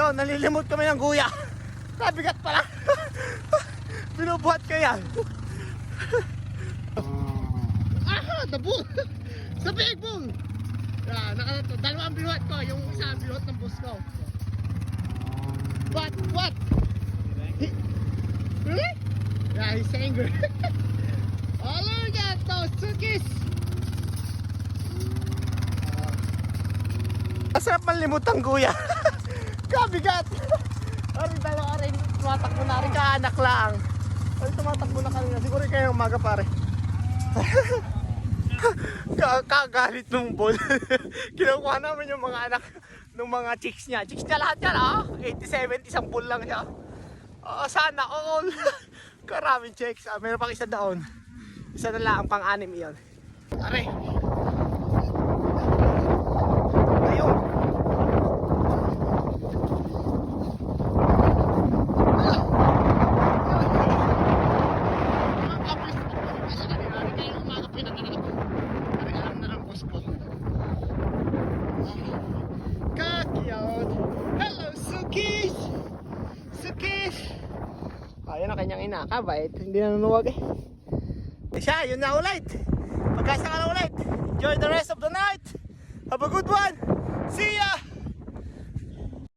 Ayun, nalilimot kami ng guya. Nabigat pala. Binubuhat ko yan. Aha, the bull. Sa big bull. Dalawang binuhat ko. Yung isa binuhat ng boss ko. What? Really? Yeah, he's angry. Oh, look at those cookies. Masarap malimot ang guya. Kabigat. Ay, dalawa rin. Tumatakbo na rin. Kaanak lang. Ay, tumatakbo na kanina. Siguro kayo umaga pare. Kagalit nung ball. Kinukuha namin yung mga anak ng mga chicks niya. Chicks niya lahat yan, 80-70, isang bull lang siya. Sana all. Karaming chicks. Meron pang isa doon. Isa na lang ang pang-anim iyon. Are. Ayun. Hello, Sukis! Sukis! Ayan ang kanyang ina. Kabait. Hindi na nanuwag eh. Siya, yun na ulit. Pagkasa ka na ulit. Enjoy the rest of the night. Have a good one. See ya!